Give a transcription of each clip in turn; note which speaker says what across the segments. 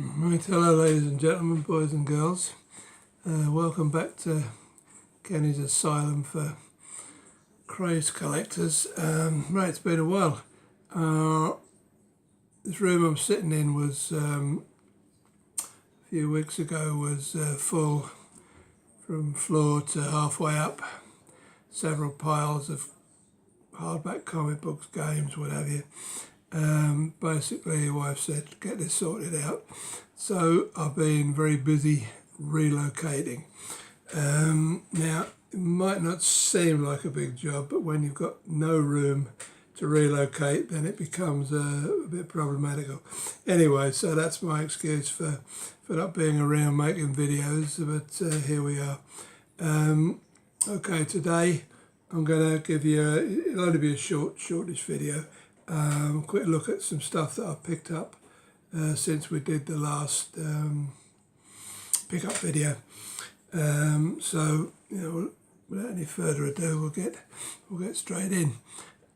Speaker 1: Right, hello ladies and gentlemen, boys and girls. Welcome back to Kenny's Asylum for Crazed Collectors. Right, it's been a while. This room I'm sitting in was, a few weeks ago, was full from floor to halfway up. Several piles of hardback comic books, games, what have you. Basically, the wife said, get this sorted out. So I've been very busy relocating. Now, it might not seem like a big job, but when you've got no room to relocate, then it becomes a bit problematical. Anyway, so that's my excuse for not being around making videos, but here we are. Okay, today I'm going to give you, it'll only be a shortish video. Quick look at some stuff that I've picked up since we did the last pickup video. So, without any further ado, we'll get straight in.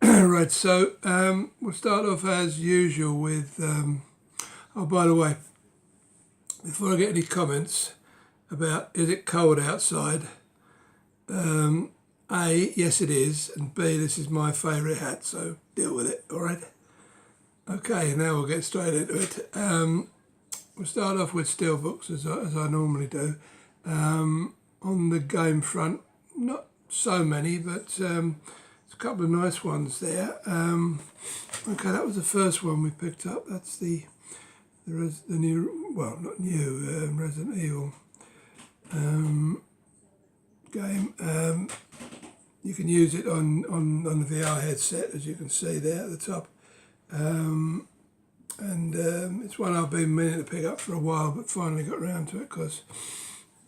Speaker 1: Right, so we'll start off as usual with. Oh, by the way, before I get any comments about is it cold outside, A, yes it is, and B, this is my favourite hat, so deal with it, alright? Okay, now we'll get straight into it. We'll start off with Steelbooks, as I normally do. On the game front, not so many, but there's a couple of nice ones there. Okay, that was the first one we picked up. That's the new, well, not new, Resident Evil game. You can use it on the VR headset, as you can see there at the top. It's one I've been meaning to pick up for a while, but finally got around to it because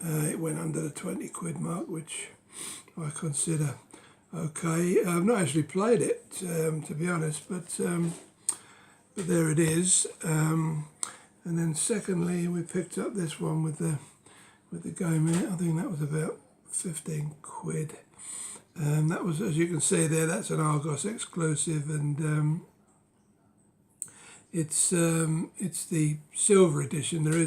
Speaker 1: it went under the 20 quid mark, which I consider okay. I've not actually played it, to be honest, but there it is. And then secondly, we picked up this one with the game in it. I think that was about 15 quid. That was, as you can see there, that's an Argos exclusive, and it's the silver edition. There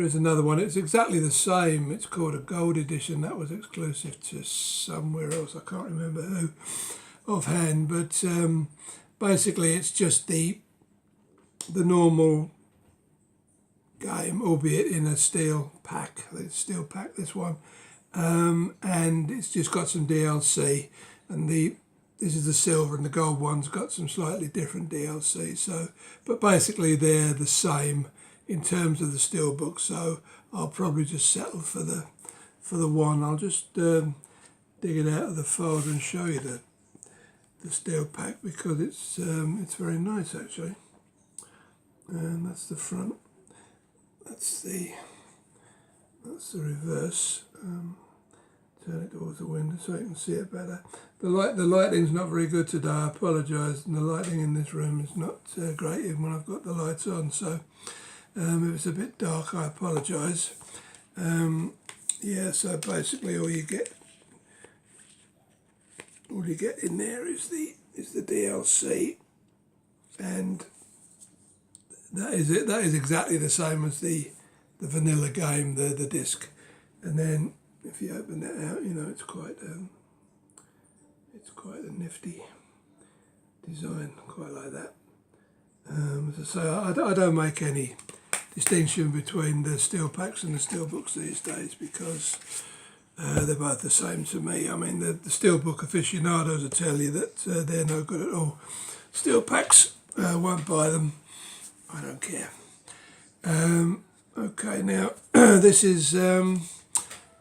Speaker 1: is another one. It's exactly the same. It's called a gold edition. That was exclusive to somewhere else. I can't remember who offhand, but basically it's just the normal game, albeit in a steel pack. I think it's steel pack, this one. And it's just got some DLC, and this is the silver, and the gold one's got some slightly different DLC. So, but basically they're the same in terms of the Steelbook. So I'll probably just settle for the one. I'll just dig it out of the folder and show you the steel pack, because it's very nice actually. And that's the front. That's the reverse. Turn it towards the window so you can see it better. The lighting's not very good today. I apologise, and the lighting in this room is not great even when I've got the lights on. So if it's a bit dark, I apologise. Yeah. So basically, all you get in there is the DLC, and that is it. That is exactly the same as the vanilla game, the disc. And then if you open that out, it's quite a nifty design, quite like that. As I say, I don't make any distinction between the steel packs and the Steelbooks these days, because they're both the same to me. I mean, the Steelbook aficionados will tell you that they're no good at all. Steel packs, won't buy them. I don't care. Okay, now this is,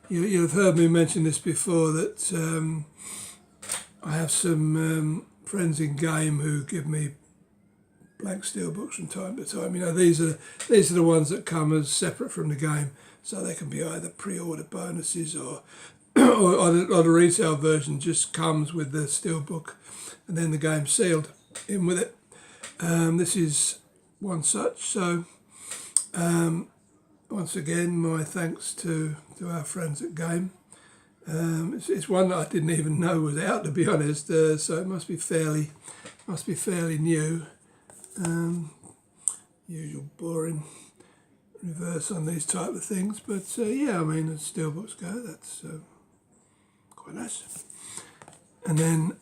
Speaker 1: you'll have heard me mention this before, that I have some friends in game who give me blank Steelbooks from time to time. These are the ones that come as separate from the game, so they can be either pre-order bonuses or the retail version just comes with the Steelbook and then the game sealed in with it. This is one such. So once again, my thanks to our friends at Game. It's one that I didn't even know was out, to be honest. So it must be fairly Must be fairly new. Usual boring reverse on these type of things. But yeah, I mean, as Steelbooks go, that's quite nice. And then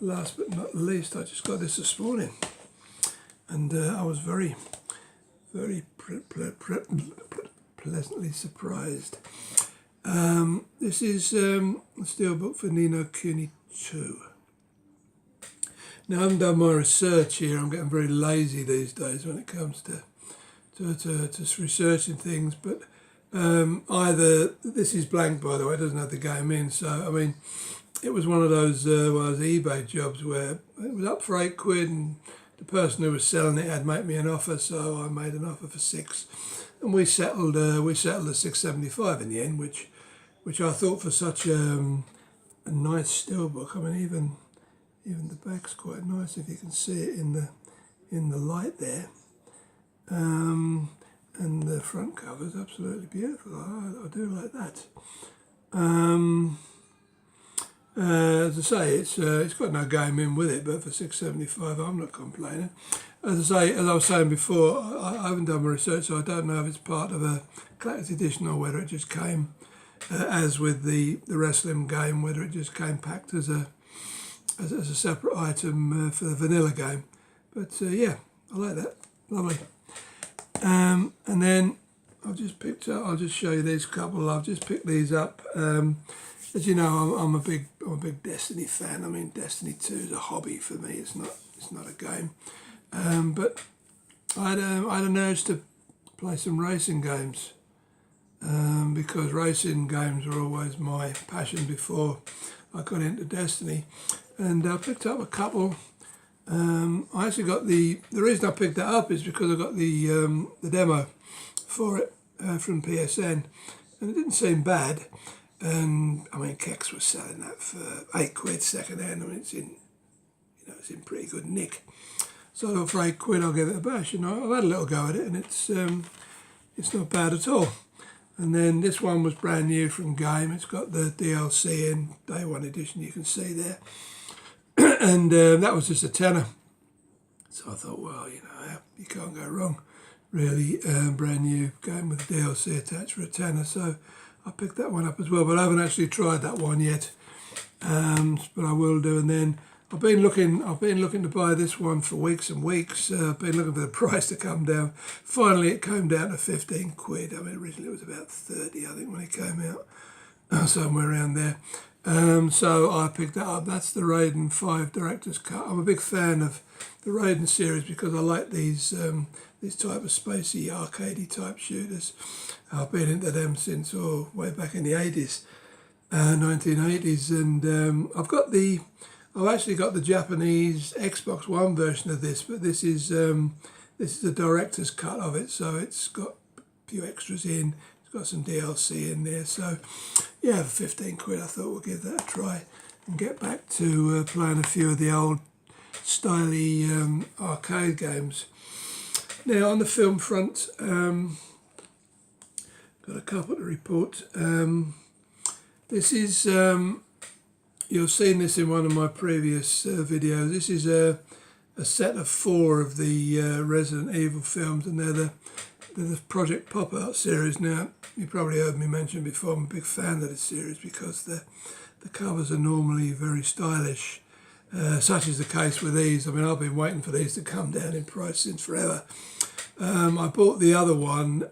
Speaker 1: last but not least, I just got this morning, and I was very pleasantly surprised. This is a Steelbook for Ni no Kuni 2. Now, I haven't done my research here. I'm getting very lazy these days when it comes to researching things. But either this is blank, by the way, it doesn't have the game in. So I mean, it was one of those eBay jobs where it was up for £8, and the person who was selling it had made me an offer, so I made an offer for £6, and we settled at £6.75 in the end, which I thought for such a nice Steelbook. I mean, even the back's quite nice if you can see it in the light there, and the front cover's absolutely beautiful. I do like that. As I say, it's got no game in with it, but for £6.75, I'm not complaining. As I was saying before, I haven't done my research, so I don't know if it's part of a collector's edition or whether it just came, as with the wrestling game, whether it just came packed as a separate item for the vanilla game. But yeah, I like that. Lovely. And then I'll just show you these couple. I've just picked these up. As you know, I'm a big Destiny fan. I mean, Destiny 2 is a hobby for me. It's not a game. But I had an urge to play some racing games, because racing games were always my passion before I got into Destiny. And I picked up a couple. I actually got the reason I picked that up is because I got the demo for it from PSN, and it didn't seem bad. And I mean, Kex was selling that for £8 second hand. I mean, it's in pretty good nick. So I thought for £8 I'll give it a bash. I've had a little go at it, and it's not bad at all. And then this one was brand new from Game. It's got the DLC in, Day 1 edition, you can see there. And that was just a tenner. So I thought, well, you can't go wrong, really. Brand new game with the DLC attached for a tenner. So I picked that one up as well, but I haven't actually tried that one yet. But I will do. And then I've been looking to buy this one for weeks and weeks. I've been looking for the price to come down. Finally, it came down to £15. I mean, originally it was about 30, I think, when it came out, somewhere around there. So I picked that up. That's the Raiden 5 Director's Cut. I'm a big fan of the Raiden series because I like these type of spacey, arcadey type shooters. I've been into them since way back in the 80s, 1980s, and I've actually got the Japanese Xbox One version of this, but this is the director's cut of it, so it's got a few extras in. It's got some DLC in there, so yeah, for £15 I thought we'll give that a try and get back to playing a few of the old styly arcade games. Now on the film front, got a couple to report. This is, you've seen this in one of my previous videos. This is a set of 4 of the Resident Evil films, and they're the Project Pop Art series. Now, you probably heard me mention before, I'm a big fan of this series because the covers are normally very stylish, such is the case with these. I mean, I've been waiting for these to come down in price since forever. I bought the other one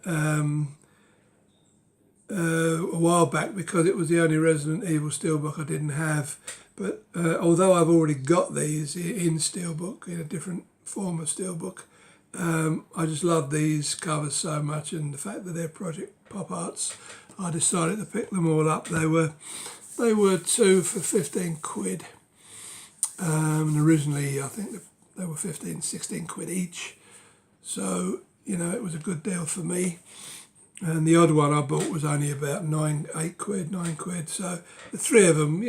Speaker 1: a while back because it was the only Resident Evil Steelbook I didn't have. But although I've already got these in Steelbook, in a different form of Steelbook, I just love these covers so much, and the fact that they're Project Pop Arts, I decided to pick them all up. They were 2 for £15. And originally I think they were 15, 16 quid each. So, it was a good deal for me. And the odd one I bought was only about 9 quid. So the 3 of them,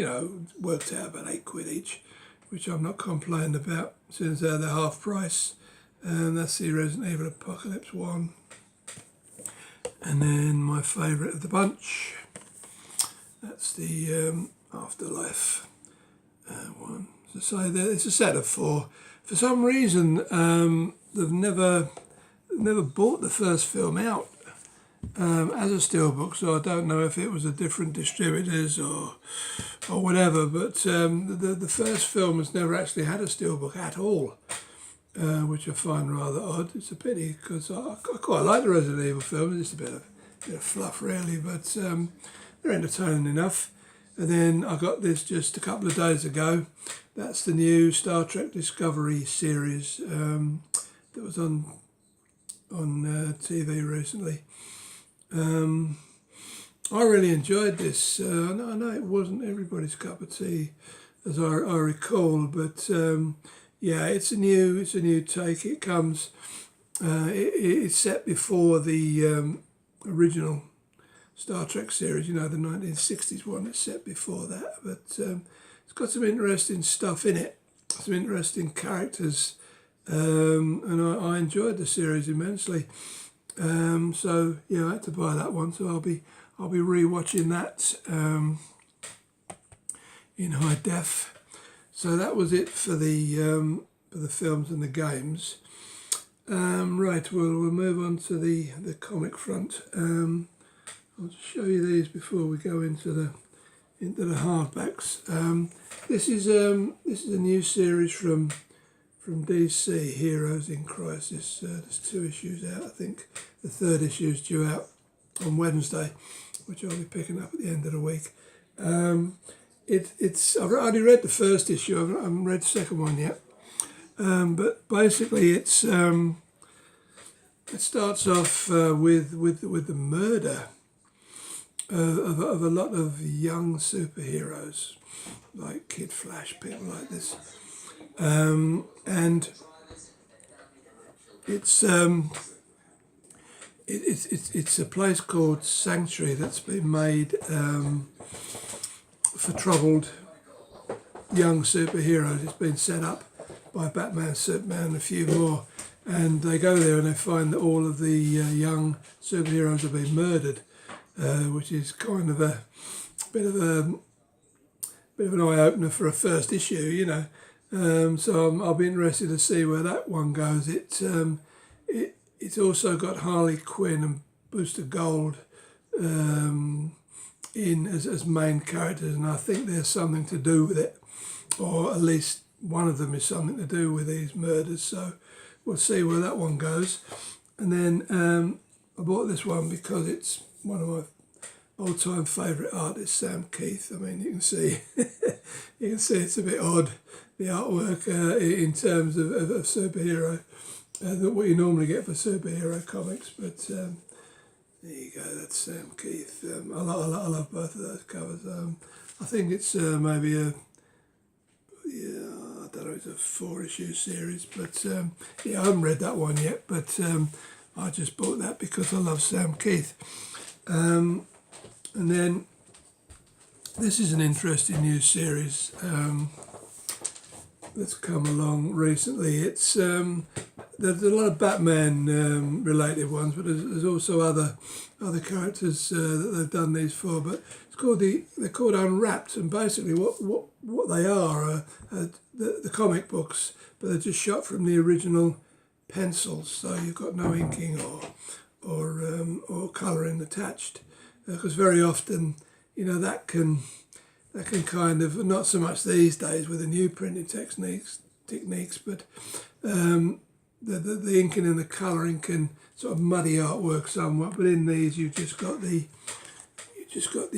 Speaker 1: worked out about £8 each, which I'm not complaining about since they're the half price. And that's the Resident Evil Apocalypse 1. And then my favourite of the bunch, that's the Afterlife one. As I say, it's a set of 4. For some reason, they've never never bought the first film out as a Steelbook, so I don't know if it was a different distributors or whatever. But the first film has never actually had a Steelbook at all, which I find rather odd. It's a pity because I quite like the Resident Evil films. It's a bit of fluff really, but they're entertaining enough. And then I got this just a couple of days ago. That's the new Star Trek Discovery series that was on TV recently. I really enjoyed this. I know it wasn't everybody's cup of tea, as I recall, but yeah, it's a new take. It comes. It's set before the original Star Trek series. You know, the 1960s one. It's set before that, but it's got some interesting stuff in it. Some interesting characters, and I enjoyed the series immensely. So yeah, I had to buy that one. So I'll be rewatching that in high def. So that was it for the films and the games. Right, we'll move on to the comic front. I'll just show you these before we go into the hardbacks. This is a new series from DC, Heroes in Crisis. There's 2 issues out, I think. The 3rd issue is due out on Wednesday, which I'll be picking up at the end of the week. I've already read the 1st issue. I haven't read the 2nd one yet. But basically, it starts off with the murder of a lot of young superheroes, like Kid Flash, people like this. And it's a place called Sanctuary that's been made for troubled young superheroes. It's been set up by Batman, Superman, and a few more, and they go there and they find that all of the young superheroes have been murdered, which is kind of a bit of an eye opener for a 1st issue, you know. So I'll be interested to see where that one goes. It's also got Harley Quinn and Booster Gold in as main characters, and I think there's something to do with it, or at least one of them is something to do with these murders. So we'll see where that one goes. And then I bought this one because it's one of my all-time favourite artists, Sam Keith. I mean, you can see it's a bit odd, the artwork in terms of superhero, than what you normally get for superhero comics. But there you go, that's Sam Keith. I love both of those covers. I think it's maybe I don't know, it's a 4-issue series, but yeah, I haven't read that one yet, but I just bought that because I love Sam Keith. And then this is an interesting new series that's come along recently. It's there's a lot of Batman related ones, but there's also other characters that they've done these for. But they're called Unwrapped, and basically what they are the comic books, but they're just shot from the original pencils, so you've got no inking or colouring attached, because very often, you know, that can kind of, not so much these days with the new printing techniques, but the inking and the colouring can sort of muddy artwork somewhat. But in these, you've just got the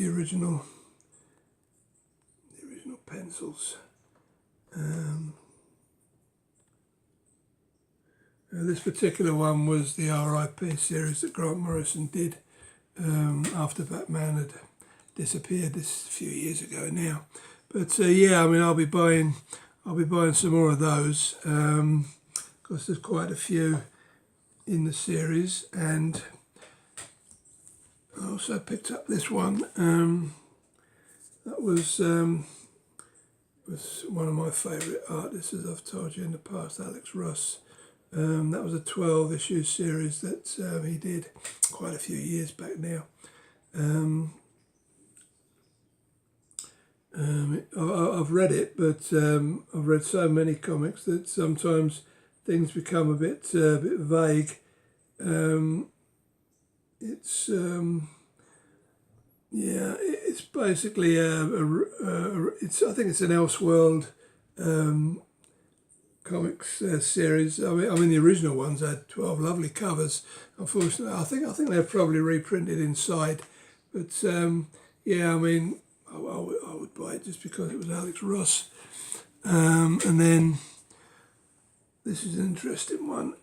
Speaker 1: original pencils. This particular one was the R.I.P. series that Grant Morrison did after Batman had disappeared this few years ago now. But yeah, I mean, I'll be buying some more of those because there's quite a few in the series. And I also picked up this one. That was one of my favourite artists, as I've told you in the past, Alex Ross. That was a 12-issue series that he did quite a few years back now. I've read it, but I've read so many comics that sometimes things become a bit vague It's yeah, it's basically it's, I think it's an Elseworld comics series. I mean the original ones had 12 lovely covers. Unfortunately, I think they're probably reprinted inside, but yeah, I mean I would buy it just because it was Alex Ross. And then this is an interesting one.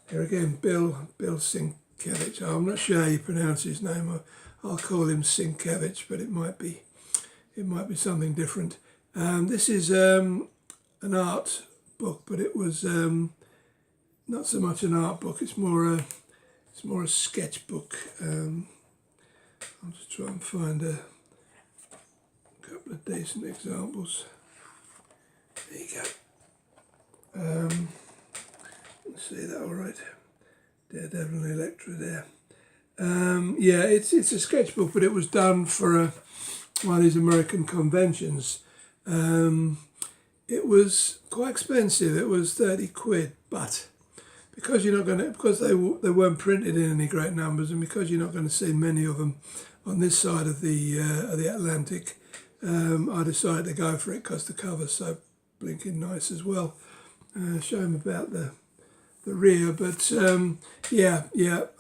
Speaker 1: Here again, Bill Sienkiewicz. I'm not sure how you pronounce his name. I'll call him Sienkiewicz, but it might be something different. This is an art book, but it was not so much an art book. It's more a sketchbook. I'll just try and find a couple of decent examples. There you go. See that all right? Daredevil and Elektra there. Yeah, it's a sketchbook, but it was done for one of these American conventions. It was quite expensive. It was 30 quid, but because they weren't printed in any great numbers, and because you're not going to see many of them on this side of the Atlantic, I decided to go for it because the cover's so blinking nice as well. Shame about the rear, but yeah,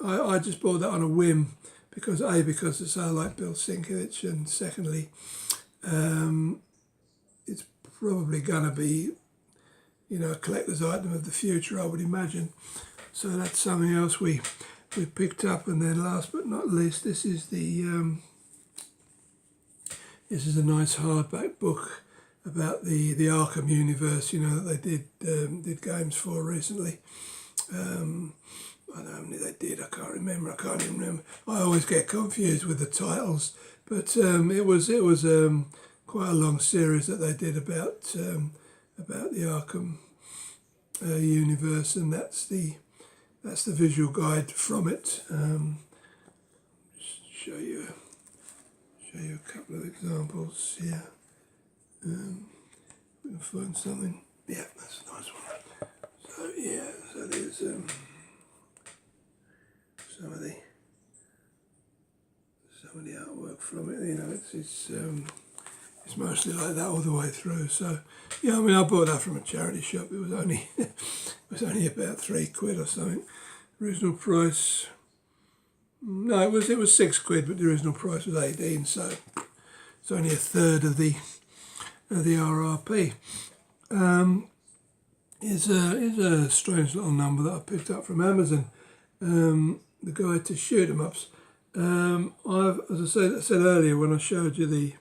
Speaker 1: I just bought that on a whim because I like Bill Sienkiewicz, and secondly, it's probably going to be, a collector's item of the future, I would imagine. So that's something else we picked up. And then last but not least, this is a nice hardback book about the Arkham universe, that they did games for recently. I don't know how many they did. I can't even remember. I always get confused with the titles, but it was quite a long series that they did about the Arkham universe, and that's the visual guide from it. Just show you a couple of examples here. We can find something. Yeah, that's a nice one. So yeah, so there's some of the artwork from it. It's mostly like that all the way through. So yeah, I mean, I bought that from a charity shop. It was only about 3 quid or something. Original price. No, it was 6 quid, but the original price was 18. So it's only a third of the RRP. Is a strange little number that I picked up from Amazon. The guide to shoot 'em ups. As I said earlier when I showed you the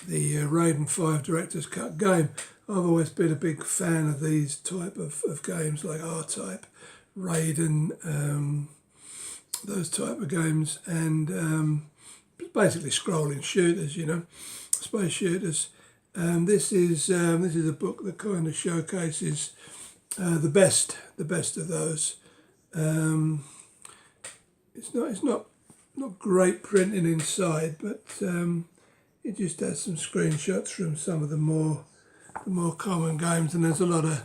Speaker 1: Raiden 5 Director's Cut game, I've always been a big fan of these type of games like R-Type, Raiden, those type of games, and basically scrolling shooters, space shooters. This is a book that kind of showcases the best of those. It's not great printing inside, but it just has some screenshots from some of the more common games, and there's a lot of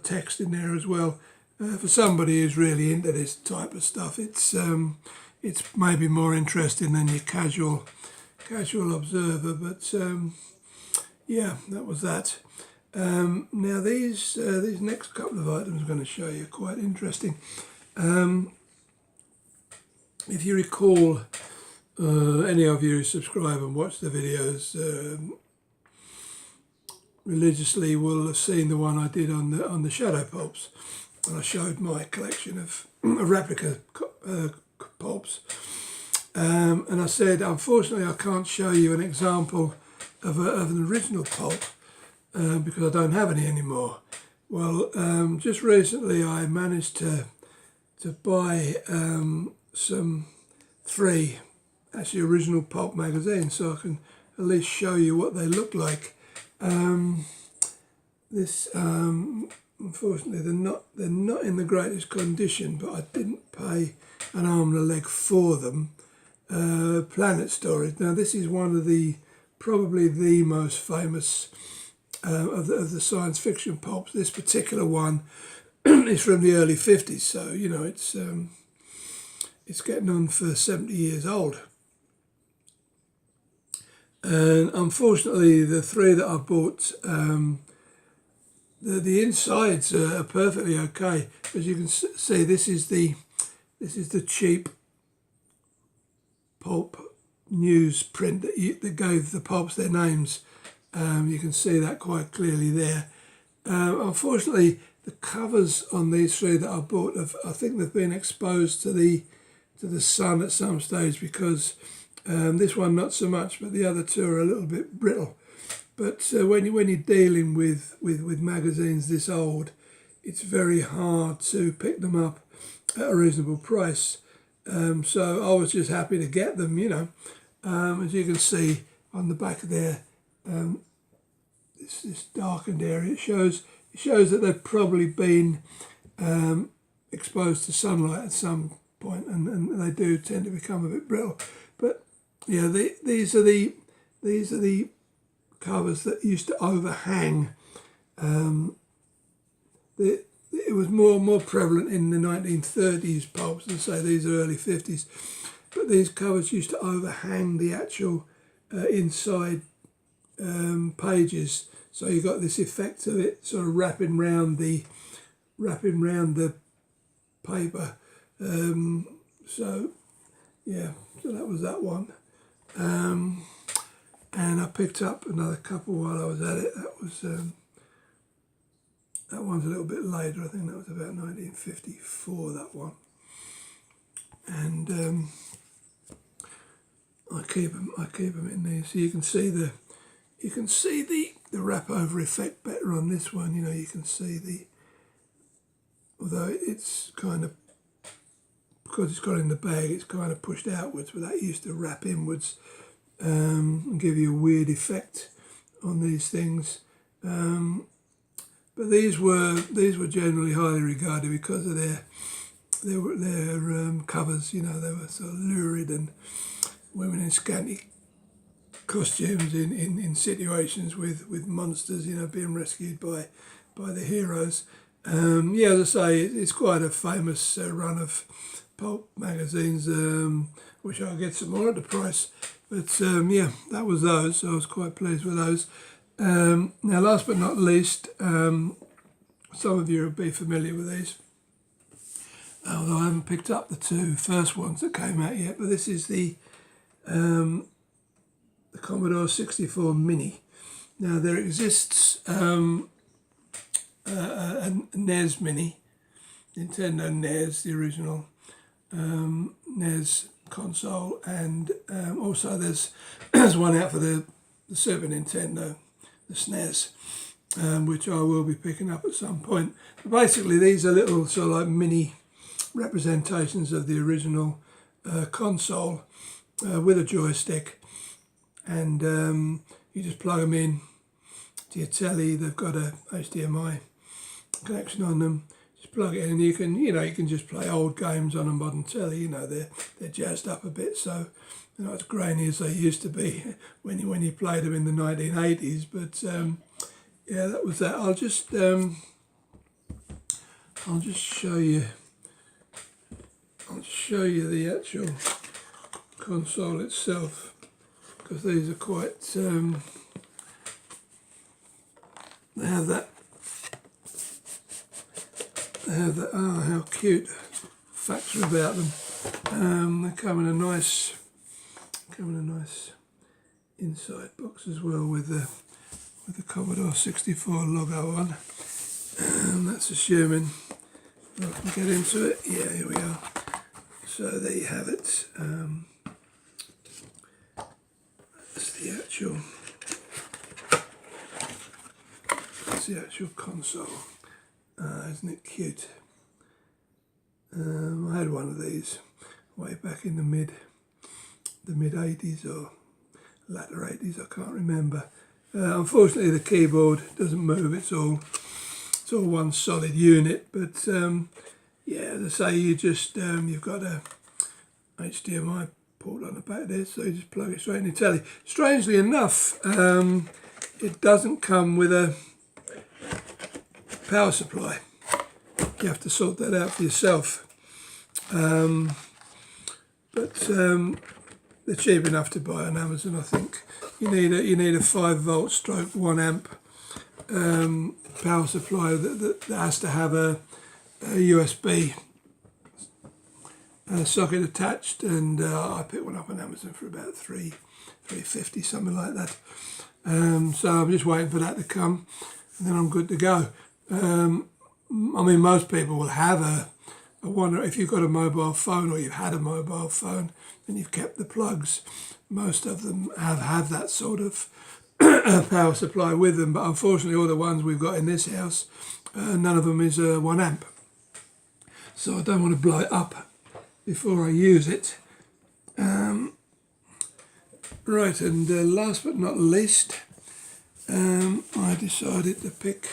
Speaker 1: text in there as well. For somebody who's really into this type of stuff, it's maybe more interesting than your casual observer. But yeah, that was that. Now these next couple of items I'm going to show you are quite interesting. If you recall, any of you who subscribe and watch the videos religiously will have seen the one I did on the shadow pulps, when I showed my collection of replica pulps. And I said, unfortunately, I can't show you an example of an original pulp because I don't have any anymore. Well, just recently I managed to buy some 3 actually original pulp magazines, so I can at least show you what they look like. Unfortunately, they're not in the greatest condition, but I didn't pay an arm and a leg for them. Planet Storage. Now, this is one of probably the most famous of the science fiction pulps. This particular one is from the early 50s, so you know it's getting on for 70 years old. And unfortunately, the three that I bought, the insides are perfectly okay. As you can see, this is the cheap pulp newsprint that gave the pulps their names. You can see that quite clearly there. Unfortunately, the covers on these three that I bought, I think they've been exposed to the sun at some stage, because this one not so much, but the other two are a little bit brittle. But when you're dealing with magazines this old, it's very hard to pick them up at a reasonable price. So I was just happy to get them, you know. As you can see on the back of there, this darkened area, it shows that they've probably been exposed to sunlight at some point, and they do tend to become a bit brittle. But yeah, these are the covers that used to overhang. It was more prevalent in the 1930s pulps than say these are early 50s. But these covers used to overhang the actual inside pages, so you got this effect of it sort of wrapping round the paper. So yeah, so that was that one. And I picked up another couple while I was at it. That one's a little bit later. I think that was about 1954. That one. And I keep them in there, so you can see the wrap over effect better on this one. You know, you can see although it's kind of, because it's got in the bag, it's kind of pushed outwards, but that used to wrap inwards and give you a weird effect on these things. But these were generally highly regarded because of their covers. You know, they were sort of lurid, and women in scanty costumes in situations with monsters, you know, being rescued by the heroes. Yeah, as I say, it's quite a famous run of pulp magazines. Wish I'd get some more at the price. But yeah, that was those. So I was quite pleased with those. Now, last but not least, some of you will be familiar with these, although I haven't picked up the two first ones that came out yet. But this is the Commodore 64 Mini. Now, there exists a NES Mini, Nintendo NES, the original NES console, and also there's one out for the Super Nintendo, the SNES, which I will be picking up at some point. But basically, these are little sort of like mini representations of the original console with a joystick, and you just plug them in to your telly. They've got a HDMI connection on them. Just plug it in, and you can just play old games on a modern telly. You know, they're jazzed up a bit, so they're not as grainy as they used to be when you played them in the 1980s. But yeah, that was that. I'll just show you. I'll show you the actual console itself, because these are quite. They have that. Oh, how cute factor about them. They come in a nice inside box as well with the Commodore 64 logo on. That's assuming I can get into it. Yeah, here we are. So there you have it. That's the actual console. Isn't it cute? I had one of these way back in the mid 80s or latter 80s, I can't remember. Unfortunately, the keyboard doesn't move. It's all one solid unit. But yeah, as I say, you've got a HDMI port on the back there, so you just plug it straight in your telly. Strangely enough, it doesn't come with a power supply. you have to sort that out for yourself. But they're cheap enough to buy on Amazon, I think. You need a 5-volt stroke 1 amp power supply that has to have a USB socket attached, and I picked one up on Amazon for about $3.50, something like that. So I'm just waiting for that to come, and then I'm good to go. I mean, most people will have I wonder if you've got a mobile phone, or you've had a mobile phone and you've kept the plugs. Most of them have that sort of power supply with them, but unfortunately all the ones we've got in this house, none of them is 1 amp. So I don't want to blow it up before I use it. Right, and last but not least, I decided to pick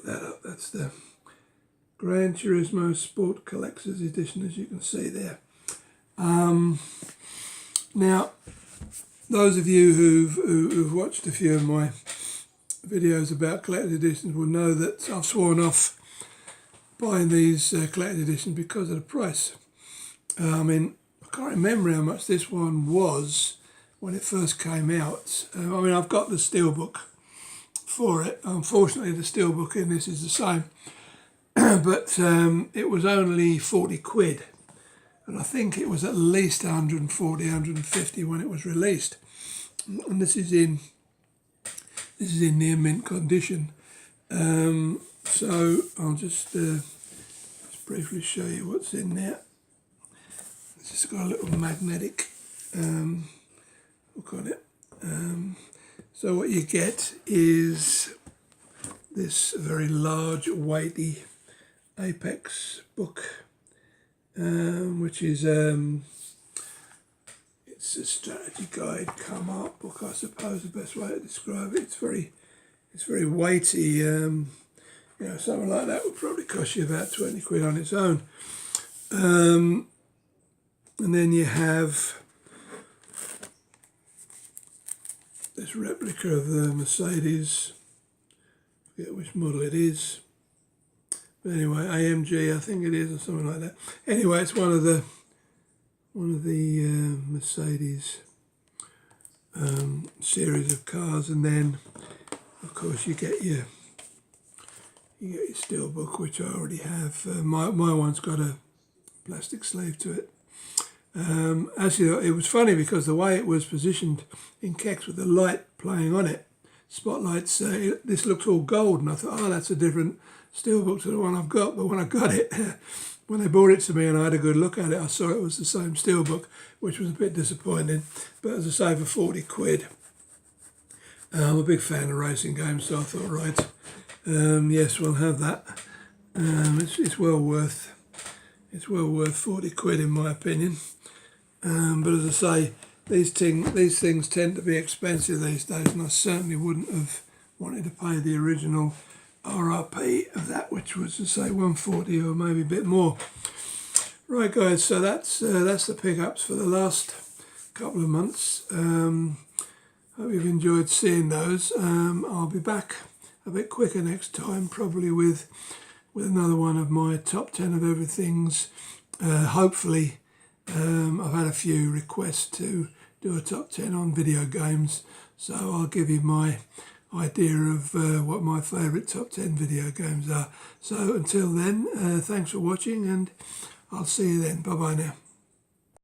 Speaker 1: that up. That's the Gran Turismo Sport Collector's Edition, as you can see there. Now, those of you who've watched a few of my videos about collector's editions will know that I've sworn off buying these collector's editions because of the price. I mean, I can't remember how much this one was when it first came out. I mean, I've got the Steelbook for it. Unfortunately, the Steelbook in this is the same. But it was only 40 quid. And I think it was at least 140, 150 when it was released. And this is in near mint condition. So I'll just briefly show you what's in there. It's just got a little magnetic hook on it. So what you get is this very large, weighty Apex book, which is it's a strategy guide come up book, I suppose, the best way to describe it. It's very weighty. You know, something like that would probably cost you about 20 quid on its own. And then you have this replica of the Mercedes. I forget which model it is. But anyway, AMG, I think it is, or something like that. Anyway, it's one of the Mercedes series of cars, and then of course you get your Steelbook, which I already have. My one's got a plastic sleeve to it. Actually, it was funny because the way it was positioned in Kex with the light playing on it, spotlights, this looks all gold, and I thought, oh, that's a different Steelbook to the one I've got. But when I got it, when they brought it to me and I had a good look at it, I saw it was the same Steelbook, which was a bit disappointing. But as I say, for 40 quid, I'm a big fan of racing games, so I thought, right, yes, we'll have that. It's well worth 40 quid in my opinion. But as I say, these things tend to be expensive these days, and I certainly wouldn't have wanted to pay the original RRP of that, which was, to say, 140 or maybe a bit more. Right, guys, so that's the pickups for the last couple of months. Hope you've enjoyed seeing those. I'll be back a bit quicker next time, probably with another one of my top 10 of everythings. Hopefully, I've had a few requests to do a top 10 on video games, so I'll give you my idea of what my favourite top 10 video games are. So until then, thanks for watching, and I'll see you then. Bye bye now.